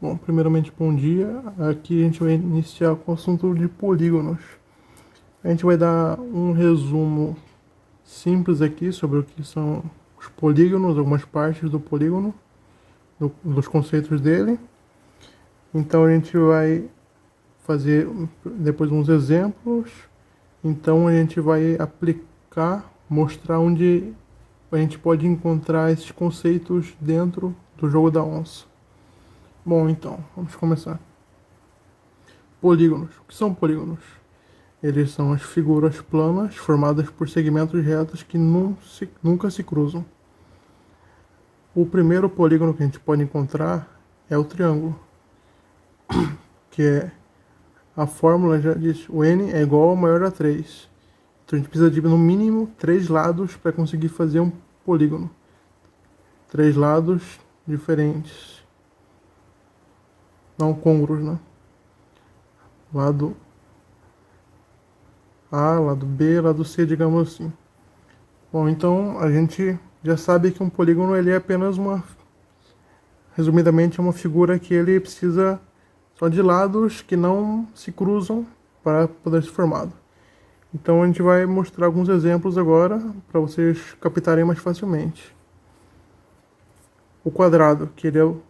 Bom, primeiramente, bom dia. Aqui a gente vai iniciar com o assunto de polígonos. A gente vai dar um resumo simples aqui sobre o que são os polígonos, algumas partes do polígono, dos conceitos dele. Então a gente vai fazer depois uns exemplos. Então a gente vai aplicar, mostrar onde a gente pode encontrar esses conceitos dentro do jogo da onça. Bom, então, vamos começar. Polígonos. O que são polígonos? Eles são as figuras planas formadas por segmentos retos que nunca se cruzam. O primeiro polígono que a gente pode encontrar é o triângulo, que é a fórmula já diz, o n é igual ou maior a 3. Então a gente precisa de no mínimo 3 lados para conseguir fazer um polígono. 3 lados diferentes. Não côngruos, né? Lado A, lado B, lado C, digamos assim. Bom, então a gente já sabe que um polígono ele é apenas resumidamente, é uma figura que ele precisa só de lados que não se cruzam para poder ser formado. Então a gente vai mostrar alguns exemplos agora para vocês captarem mais facilmente. O quadrado, que ele é o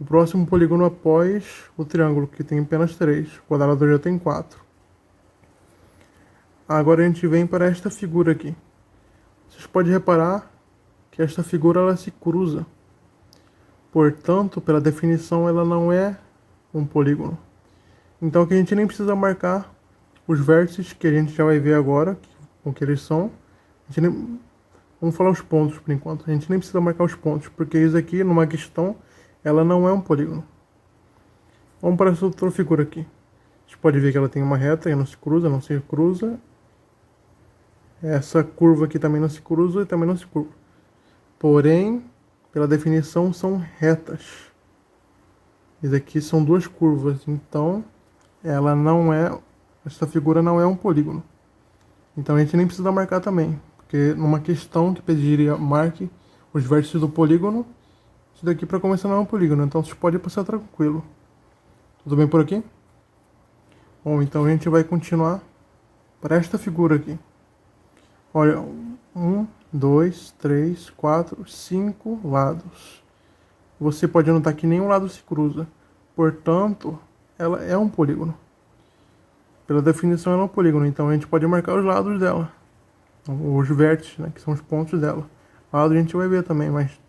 próximo polígono após o triângulo, que tem apenas 3. O quadrado já tem 4. Agora a gente vem para esta figura aqui. Vocês podem reparar que esta figura ela se cruza. Portanto, pela definição, ela não é um polígono. Então aqui a gente nem precisa marcar os vértices, que a gente já vai ver agora o que eles são. Vamos falar os pontos por enquanto. A gente nem precisa marcar os pontos, porque isso aqui, numa questão, ela não é um polígono. Vamos para essa outra figura aqui. A gente pode ver que ela tem uma reta que não se cruza, não se cruza. Essa curva aqui também não se cruza e também não se curva. Porém, pela definição, são retas. Isso aqui são duas curvas, então ela não é, essa figura não é um polígono. Então a gente nem precisa marcar também, porque numa questão que pediria marque os vértices do polígono, isso daqui para começar não é um polígono, então você pode passar tranquilo. Tudo bem por aqui? Bom, então a gente vai continuar para esta figura aqui. Olha, 1, 2, 3, 4, 5 lados. Você pode notar que nenhum lado se cruza. Portanto, ela é um polígono. Pela definição, ela é um polígono. Então, a gente pode marcar os lados dela. Os vértices, né, que são os pontos dela. Lado a gente vai ver também, mas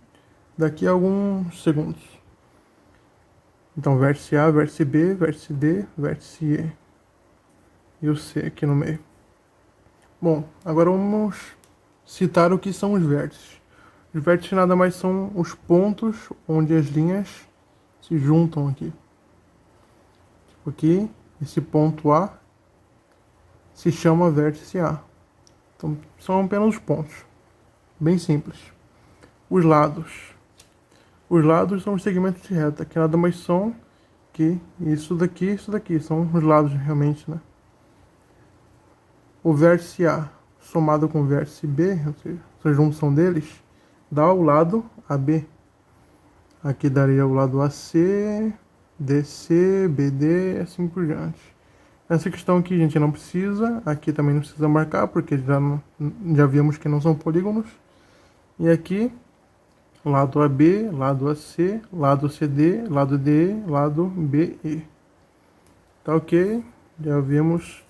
daqui a alguns segundos. Então, vértice A, vértice B, vértice D, vértice E. E o C aqui no meio. Bom, agora vamos citar o que são os vértices. Os vértices nada mais são os pontos onde as linhas se juntam aqui. Tipo aqui, esse ponto A se chama vértice A. Então, são apenas os pontos. Bem simples. Os lados. Os lados são os segmentos de reta, que nada mais são que isso daqui e isso daqui. São os lados realmente, né? O vértice A somado com o vértice B, ou seja, essa junção deles, dá o lado AB. Aqui daria o lado AC, DC, BD, assim por diante. Essa questão aqui a gente não precisa, aqui também não precisa marcar, porque já vimos que não são polígonos. E aqui, lado AB, lado AC, lado CD, lado DE, lado BE. Tá ok? Já vimos.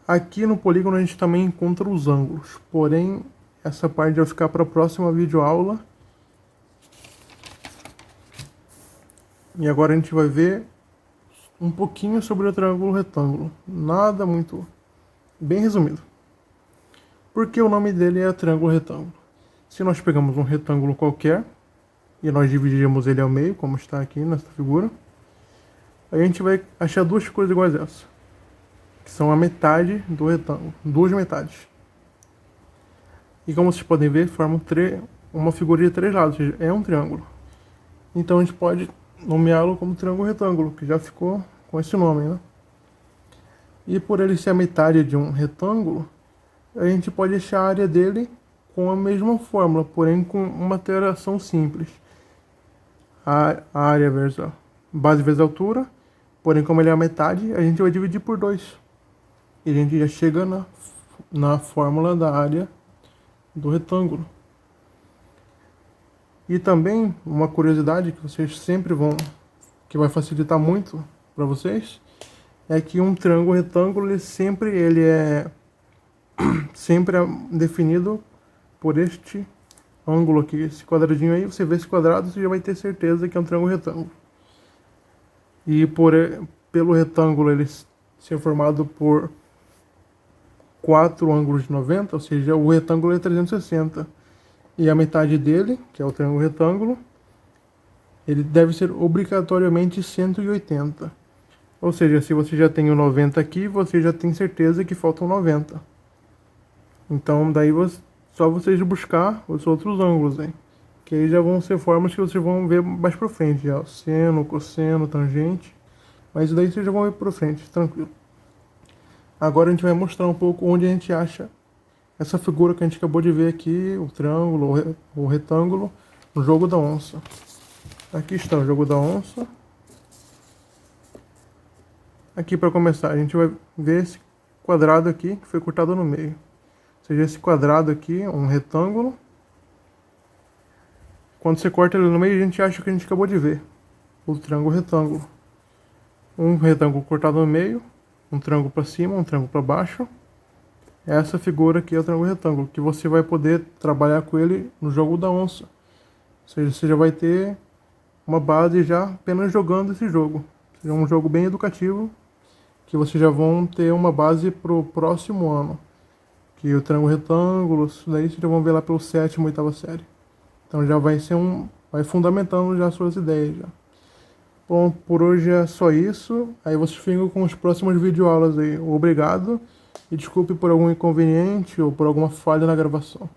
Aqui no polígono a gente também encontra os ângulos, porém essa parte vai ficar para a próxima videoaula. E agora a gente vai ver um pouquinho sobre o triângulo retângulo. Nada muito, bem resumido. Por que o nome dele é triângulo retângulo? Se nós pegamos um retângulo qualquer e nós dividimos ele ao meio, como está aqui nessa figura, a gente vai achar duas coisas iguais a essa, que são a metade do retângulo, duas metades. E como vocês podem ver, formam uma figura de 3 lados, ou seja, é um triângulo. Então a gente pode nomeá-lo como triângulo retângulo, que já ficou com esse nome, né? E por ele ser a metade de um retângulo, a gente pode achar a área dele com a mesma fórmula, porém com uma alteração simples. A área vezes base vezes altura, porém como ele é a metade, a gente vai dividir por 2. E a gente já chega na fórmula da área do retângulo. E também uma curiosidade que vocês sempre vão, que vai facilitar muito para vocês, é que um triângulo retângulo ele é sempre definido por este ângulo aqui, esse quadradinho aí. Você vê esse quadrado, você já vai ter certeza que é um triângulo retângulo. E pelo retângulo ele ser formado por 4 ângulos de 90, ou seja, o retângulo é 360. E a metade dele, que é o triângulo retângulo, ele deve ser obrigatoriamente 180. Ou seja, se você já tem o 90 aqui, você já tem certeza que faltam 90. Então daí só vocês buscar os outros ângulos aí, que aí já vão ser formas que vocês vão ver mais pra frente, já, seno, cosseno, tangente, mas isso daí vocês já vão ver pra frente, tranquilo. Agora a gente vai mostrar um pouco onde a gente acha essa figura que a gente acabou de ver aqui, o triângulo, o retângulo, no jogo da onça. Aqui está o jogo da onça. Aqui para começar, a gente vai ver esse quadrado aqui que foi cortado no meio. Ou seja, esse quadrado aqui, um retângulo. Quando você corta ele no meio, a gente acha o que a gente acabou de ver. O triângulo retângulo. Um retângulo cortado no meio, um triângulo para cima, um triângulo para baixo. Essa figura aqui é o triângulo retângulo, que você vai poder trabalhar com ele no jogo da onça. Ou seja, você já vai ter uma base já apenas jogando esse jogo. Ou seja, um jogo bem educativo, que vocês já vão ter uma base para o próximo ano. Que o triângulo retângulo, isso daí vocês já vão ver lá pelo 7ª, 8ª série. Então já vai ser vai fundamentando já as suas ideias já. Bom, por hoje é só isso. Aí vocês ficam com os próximos videoaulas aí. Obrigado e desculpe por algum inconveniente ou por alguma falha na gravação.